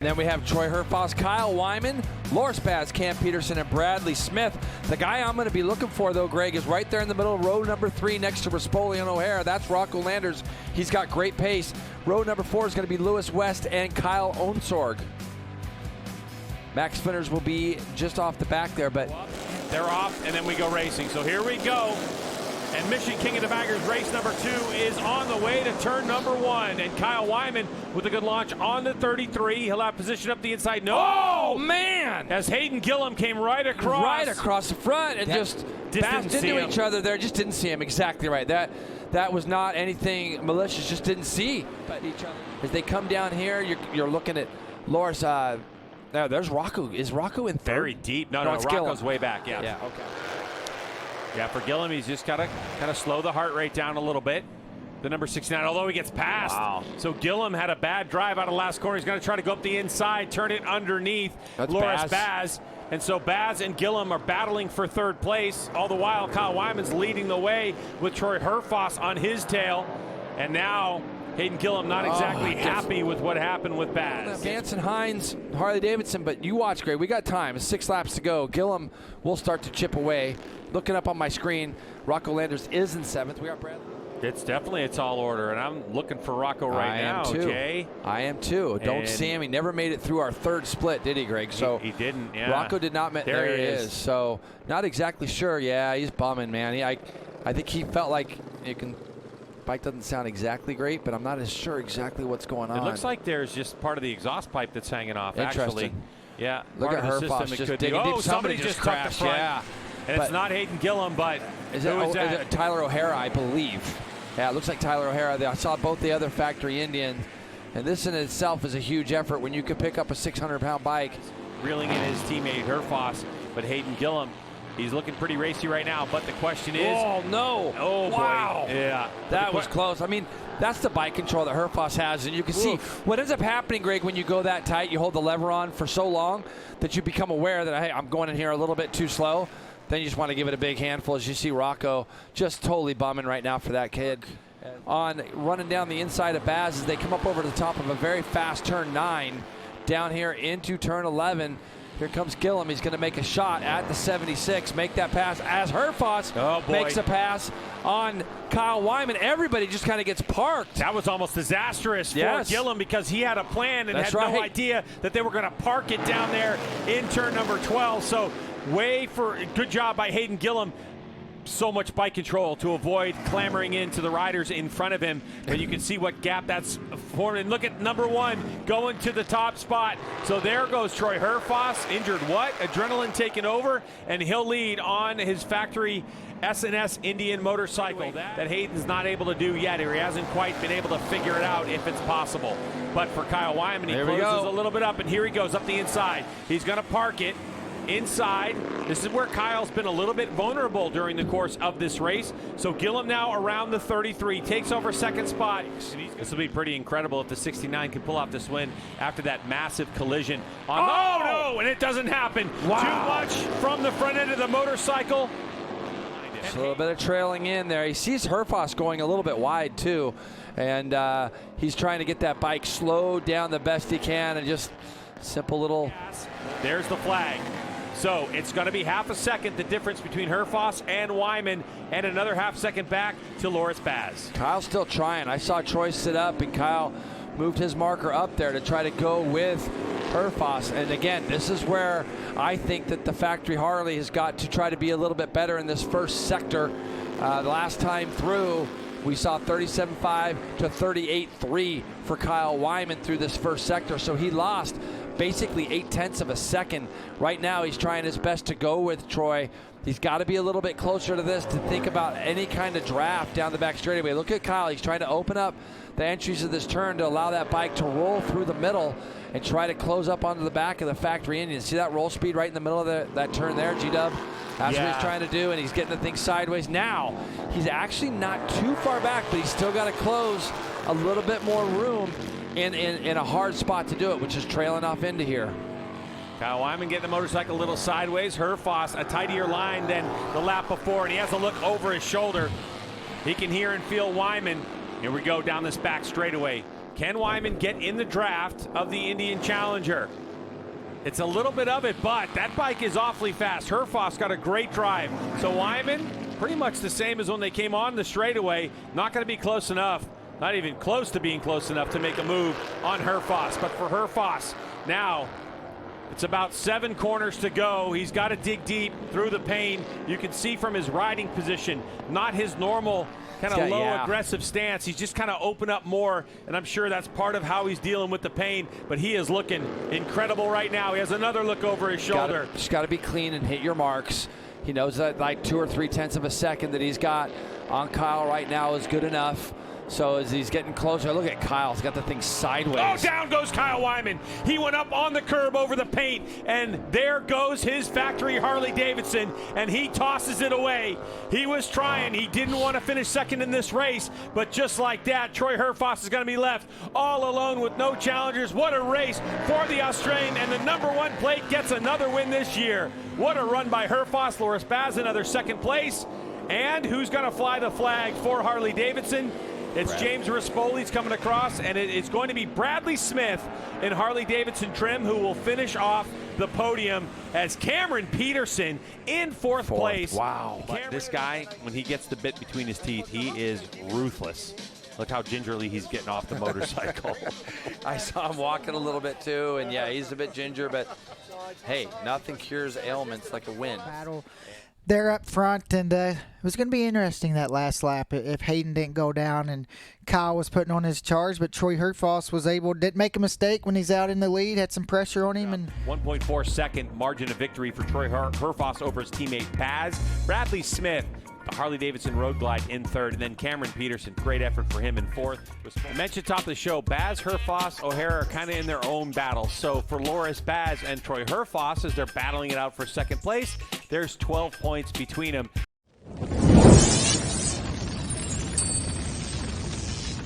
Then we have Troy Herfoss, Kyle Wyman, Loris Baz, Cam Peterson, and Bradley Smith. The guy I'm going to be looking for, though, Greg, is right there in the middle of row number 3 next to Rispoli and O'Hara. That's Rocco Landers. He's got great pace. Row number 4 is going to be Lewis West and Kyle Onsorg. Max Spinners will be just off the back there, but they're off, and then we go racing. So here we go. And Mission King of the Baggers race number 2 is on the way to turn number 1. And Kyle Wyman with a good launch on the 33. He'll have position up the inside. No! Oh, man! As Hayden Gillum came right across. Right across the front and just bashed into each other there. Just didn't see him. Exactly right. That was not anything malicious. Just didn't see each other. As they come down here, you're looking at Loris. Now there's Rocco. Is Rocco in third? Very deep. No, Rocco's Gillum. Way back. Yeah. Yeah. Okay. Yeah, for Gillum, he's just got to kind of slow the heart rate down a little bit. The number 69, although he gets past. Wow. So Gillum had a bad drive out of the last corner. He's going to try to go up the inside, turn it underneath. That's Loris Baz. And so Baz and Gillum are battling for third place. All the while, Kyle Wyman's leading the way with Troy Herfoss on his tail. And now Hayden Gillum not exactly happy with what happened with Baz. Ganson, Hines, Harley Davidson, but you watch, Greg. We got time. It's 6 laps to go. Gillum will start to chip away. Looking up on my screen, Rocco Landers is in 7th. We got Bradley. It's definitely a tall order, and I'm looking for Rocco right now, Jay. I am too. Don't see him. He never made it through our 3rd split, did he, Greg? So he didn't. Yeah. Rocco did not. There he is. So not exactly sure. Yeah, he's bumming, man. I think he felt like bike doesn't sound exactly great, but I'm not as sure exactly what's going on. It looks like there's just part of the exhaust pipe that's hanging off. Interesting. Actually, yeah. Look at Herfoss just digging deep. Somebody just crashed. The front. Yeah. And it's not Hayden Gillum, but is it Tyler O'Hara, I believe. Yeah, it looks like Tyler O'Hara. I saw both the other factory Indians, and this in itself is a huge effort when you can pick up a 600-pound bike. Reeling in his teammate Herfoss, but Hayden Gillum, he's looking pretty racy right now. But the question is, oh no! Oh wow! Boy. Yeah, that was close. I mean, that's the bike control that Herfoss has, and you can see what ends up happening, Greg, when you go that tight. You hold the lever on for so long that you become aware that, hey, I'm going in here a little bit too slow. Then you just want to give it a big handful, as you see Rocco just totally bumming right now for that kid. On running down the inside of Baz as they come up over the top of a very fast turn 9 down here into turn 11. Here comes Gillum. He's going to make a shot at the 76, make that pass as Herfoss makes a pass on Kyle Wyman. Everybody just kind of gets parked. That was almost disastrous for Gillum because he had a plan and had no idea that they were going to park it down there in turn number 12. So good job by Hayden Gillum. So much bike control to avoid clambering into the riders in front of him. But you can see what gap that's formed. And look at number 1 going to the top spot. So there goes Troy Herfoss. Injured what? Adrenaline taking over. And he'll lead on his factory S&S Indian motorcycle that Hayden's not able to do yet, or he hasn't quite been able to figure it out if it's possible. But for Kyle Wyman, he closes a little bit up, and here he goes up the inside. He's going to park it inside. This is where Kyle's been a little bit vulnerable during the course of this race. So Gillum now around the 33, takes over 2nd spot. This will be pretty incredible if the 69 can pull off this win after that massive collision. Oh no, and it doesn't happen. Wow. Too much from the front end of the motorcycle. Just a little bit of trailing in there. He sees Herfoss going a little bit wide too, and he's trying to get that bike slowed down the best he can, and just simple little. There's the flag. So it's going to be half a second, the difference between Herfoss and Wyman, and another half second back to Loris Baz. Kyle's still trying. I saw Troy sit up, and Kyle moved his marker up there to try to go with Herfoss. And again, this is where I think that the factory Harley has got to try to be a little bit better in this first sector. The last time through, we saw 37.5 to 38.3 for Kyle Wyman through this first sector. So he lost basically 0.8 of a second. Right now, he's trying his best to go with Troy. He's got to be a little bit closer to this to think about any kind of draft down the back straightaway. Look at Kyle. He's trying to open up the entries of this turn to allow that bike to roll through the middle and try to close up onto the back of the factory Indian. See that roll speed right in the middle of that turn there, G-Dub? That's what he's trying to do, and he's getting the thing sideways. Now, he's actually not too far back, but he's still got to close a little bit more room in a hard spot to do it, which is trailing off into here. Kyle Wyman getting the motorcycle a little sideways. Herfoss a tidier line than the lap before, and he has a look over his shoulder. He can hear and feel Wyman. Here we go down this back straightaway. Can Wyman get in the draft of the Indian Challenger? It's a little bit of it, but that bike is awfully fast. Herfoss got a great drive. So Wyman, pretty much the same as when they came on the straightaway. Not going to be close enough, not even close to being close enough to make a move on Herfoss. But for Herfoss, now it's about 7 corners to go. He's got to dig deep through the pain. You can see from his riding position, not his normal kind of low aggressive stance. He's just kind of open up more, and I'm sure that's part of how he's dealing with the pain, but he is looking incredible right now. He has another look over his shoulder. Just got to be clean and hit your marks. He knows that like 2 or 3 tenths of a second that he's got on Kyle right now is good enough. So as he's getting closer, look at Kyle. He's got the thing sideways. Oh, down goes Kyle Wyman. He went up on the curb over the paint, and there goes his factory Harley Davidson, and he tosses it away. He was trying. He didn't want to finish second in this race, but just like that, Troy Herfoss is going to be left all alone with no challengers. What a race for the Australian, and the #1 plate gets another win this year. What a run by Herfoss. Loris Baz, another second place. And who's going to fly the flag for Harley Davidson? It's James Rispoli's coming across, and it's going to be Bradley Smith in Harley Davidson trim who will finish off the podium as Cameron Peterson in fourth place. Wow. But this guy, when he gets the bit between his teeth, he is ruthless. Look how gingerly he's getting off the motorcycle. I saw him walking a little bit too, and yeah, he's a bit ginger, but hey, nothing cures ailments like a win. Battle. They're up front, and it was going to be interesting that last lap if Hayden didn't go down and Kyle was putting on his charge, but Troy Herfoss was didn't make a mistake when he's out in the lead, had some pressure on him. And 1.4 second margin of victory for Troy Herfoss over his teammate Baz. Bradley Smith, the Harley Davidson Road Glide in third, and then Cameron Peterson, great effort for him in fourth. I mentioned top of the show, Baz, Herfoss, O'Hara are kind of in their own battle. So for Loris Baz and Troy Herfoss, as they're battling it out for second place, there's 12 points between them.